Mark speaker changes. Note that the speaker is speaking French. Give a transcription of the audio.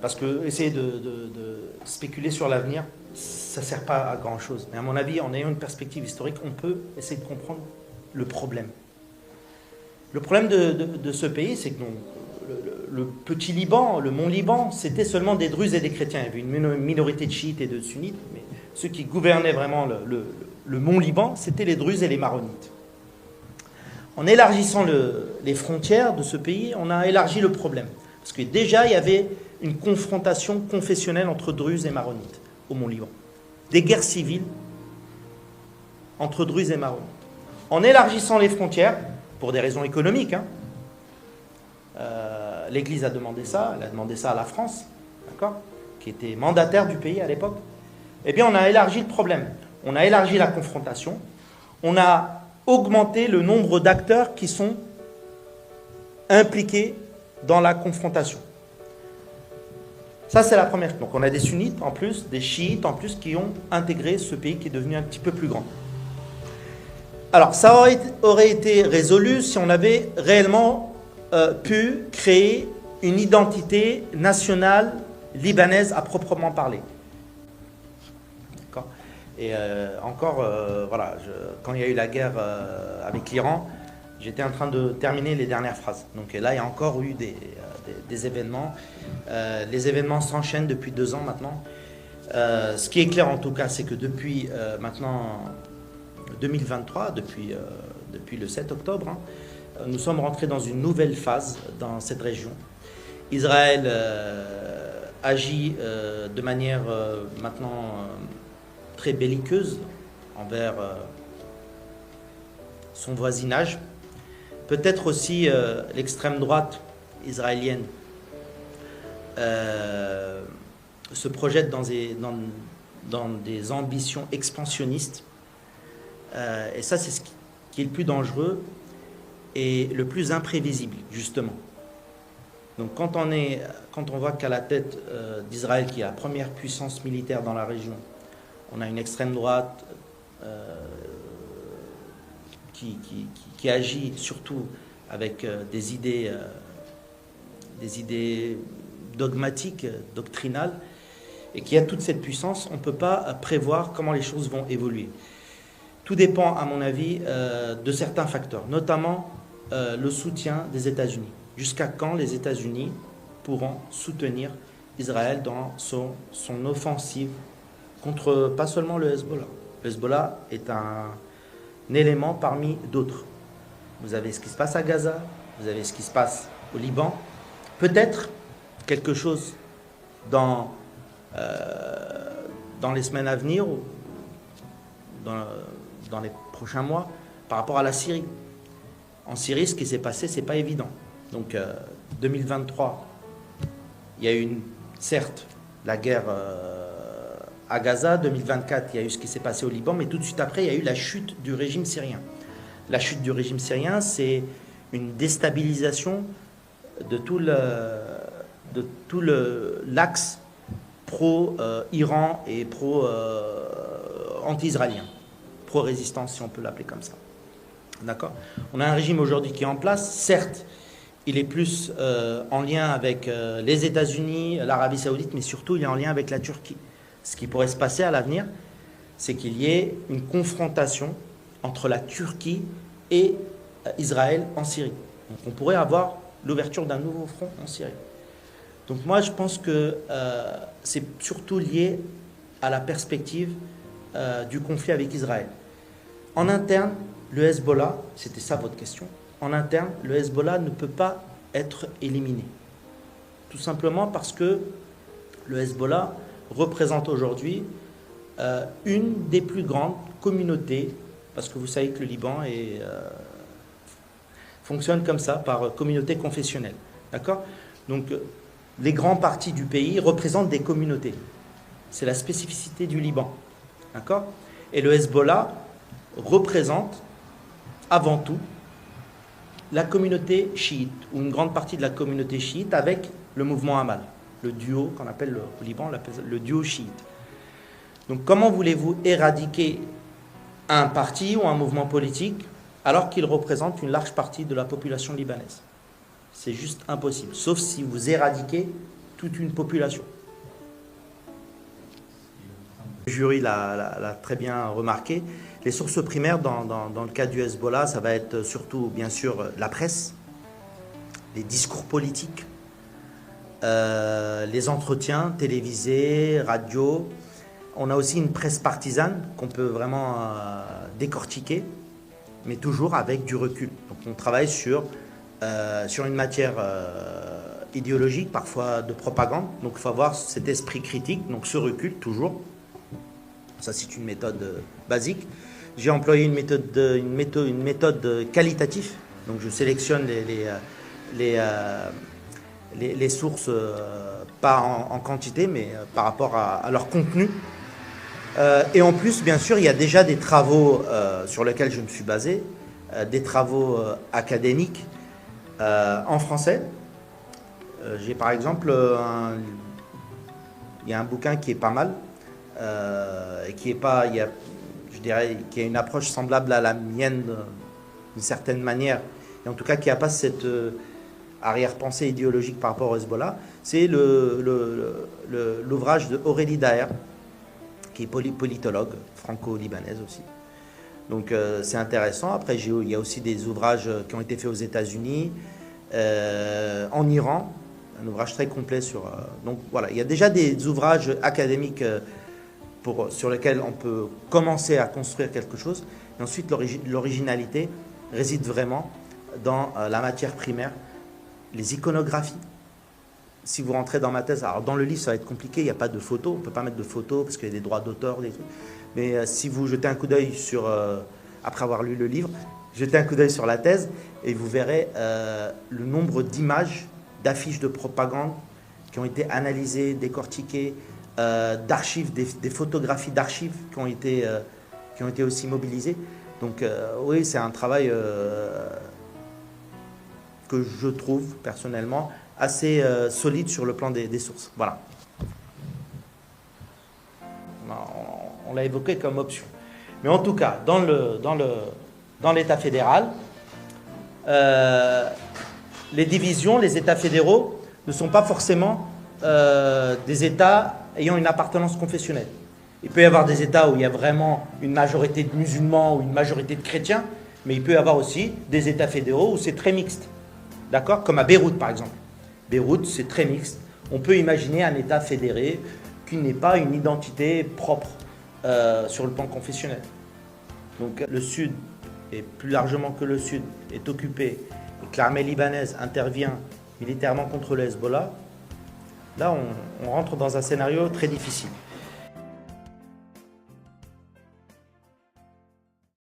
Speaker 1: Parce que essayer de spéculer sur l'avenir, ça ne sert pas à grand-chose. Mais à mon avis, en ayant une perspective historique, on peut essayer de comprendre le problème. Le problème de ce pays, c'est que le petit Liban, le mont Liban, c'était seulement des Druzes et des chrétiens. Il y avait une minorité de chiites et de sunnites, mais ceux qui gouvernaient vraiment le mont Liban, c'était les Druzes et les maronites. En élargissant les frontières de ce pays, on a élargi le problème. Parce que déjà, il y avait une confrontation confessionnelle entre Druzes et maronites au mont Liban. Des guerres civiles entre Druzes et maronites. En élargissant les frontières, pour des raisons économiques, l'Église a demandé ça, elle a demandé ça à la France, d'accord, qui était mandataire du pays à l'époque. Eh bien, on a élargi le problème. On a élargi la confrontation. On a augmenté le nombre d'acteurs qui sont impliqués dans la confrontation. Ça, c'est la première chose. Donc, on a des sunnites en plus, des chiites en plus, qui ont intégré ce pays qui est devenu un petit peu plus grand. Alors, ça aurait été résolu si on avait réellement pu créer une identité nationale libanaise à proprement parler. D'accord. Et voilà, quand il y a eu la guerre avec l'Iran, j'étais en train de terminer les dernières phrases. Donc là, il y a encore eu des événements. Les événements s'enchaînent depuis 2 ans maintenant. Ce qui est clair en tout cas, c'est que depuis maintenant 2023, depuis le 7 octobre, nous sommes rentrés dans une nouvelle phase dans cette région. Israël agit de manière maintenant très belliqueuse envers son voisinage. Peut-être aussi l'extrême droite israélienne se projette dans des ambitions expansionnistes. Et ça, c'est ce qui est le plus dangereux et le plus imprévisible, justement. Donc quand on voit qu'à la tête d'Israël, qui est la première puissance militaire dans la région, on a une extrême droite qui agit surtout avec des idées dogmatiques, doctrinales, et qui a toute cette puissance, on ne peut pas prévoir comment les choses vont évoluer. Tout dépend, à mon avis, de certains facteurs, notamment le soutien des États-Unis. Jusqu'à quand les États-Unis pourront soutenir Israël dans son offensive contre pas seulement le Hezbollah. Le Hezbollah est un élément parmi d'autres. Vous avez ce qui se passe à Gaza, vous avez ce qui se passe au Liban. Peut-être quelque chose dans les semaines à venir, ou dans les prochains mois, par rapport à la Syrie. En Syrie, ce qui s'est passé, c'est pas évident. Donc 2023, il y a eu certes la guerre à Gaza. 2024, il y a eu ce qui s'est passé au Liban, mais tout de suite après, il y a eu la chute du régime syrien. La chute du régime syrien, c'est une déstabilisation de tout l'axe pro-Iran et pro-anti-israélien, pro-résistance, si on peut l'appeler comme ça. D'accord ? On a un régime aujourd'hui qui est en place. Certes, il est plus en lien avec les États-Unis, l'Arabie Saoudite, mais surtout, il est en lien avec la Turquie. Ce qui pourrait se passer à l'avenir, c'est qu'il y ait une confrontation entre la Turquie et Israël en Syrie. Donc, on pourrait avoir l'ouverture d'un nouveau front en Syrie. Donc moi, je pense que c'est surtout lié à la perspective du conflit avec Israël. En interne, le Hezbollah, c'était ça votre question, en interne, le Hezbollah ne peut pas être éliminé. Tout simplement parce que le Hezbollah représente aujourd'hui une des plus grandes communautés, parce que vous savez que le Liban fonctionne comme ça, par communauté confessionnelle. D'accord ? Donc, les grands partis du pays représentent des communautés. C'est la spécificité du Liban. D'accord ? Et le Hezbollah représente avant tout la communauté chiite, ou une grande partie de la communauté chiite, avec le mouvement Amal, le duo qu'on appelle au Liban, le duo chiite. Donc comment voulez-vous éradiquer un parti ou un mouvement politique alors qu'il représente une large partie de la population libanaise ? C'est juste impossible, sauf si vous éradiquez toute une population. Le jury l'a très bien remarqué. Les sources primaires dans le cas du Hezbollah, ça va être surtout, bien sûr, la presse, les discours politiques, les entretiens télévisés, radio. On a aussi une presse partisane qu'on peut vraiment décortiquer, mais toujours avec du recul. Donc on travaille sur une matière idéologique, parfois de propagande. Donc il faut avoir cet esprit critique, donc ce recul toujours. Ça c'est une méthode basique. J'ai employé une méthode qualitative. Donc je sélectionne les sources, pas en quantité, mais par rapport à leur contenu. Et en plus, bien sûr, il y a déjà des travaux sur lesquels je me suis basé, des travaux académiques en français. J'ai par exemple, il y a un bouquin qui est pas mal, qui est pas, je dirais, qui a une approche semblable à la mienne d'une certaine manière, et en tout cas qui n'a pas cette arrière-pensée idéologique par rapport au Hezbollah. C'est l'ouvrage de Aurélie Daher, qui est politologue, franco-libanaise aussi. Donc c'est intéressant. Après, il y a aussi des ouvrages qui ont été faits aux États-Unis, en Iran, un ouvrage très complet sur... donc voilà, il y a déjà des ouvrages académiques sur lesquels on peut commencer à construire quelque chose. Et ensuite, l'originalité réside vraiment dans la matière primaire, les iconographies. Si vous rentrez dans ma thèse, alors dans le livre ça va être compliqué, il n'y a pas de photos, on ne peut pas mettre de photos parce qu'il y a des droits d'auteur, des trucs. Mais si vous jetez un coup d'œil sur, après avoir lu le livre, jetez un coup d'œil sur la thèse et vous verrez le nombre d'images, d'affiches de propagande qui ont été analysées, décortiquées, d'archives, des photographies d'archives qui ont été aussi mobilisées. Donc oui, c'est un travail que je trouve personnellement assez solide sur le plan des sources. Voilà. On l'a évoqué comme option. Mais en tout cas, dans l'État fédéral, les divisions, les États fédéraux ne sont pas forcément des États ayant une appartenance confessionnelle. Il peut y avoir des États où il y a vraiment une majorité de musulmans ou une majorité de chrétiens, mais il peut y avoir aussi des États fédéraux où c'est très mixte. D'accord ? Comme à Beyrouth, par exemple. Beyrouth, c'est très mixte. On peut imaginer un État fédéré qui n'ait pas une identité propre sur le plan confessionnel. Donc le Sud, et plus largement que le Sud, est occupé et que l'armée libanaise intervient militairement contre le Hezbollah, là on rentre dans un scénario très difficile.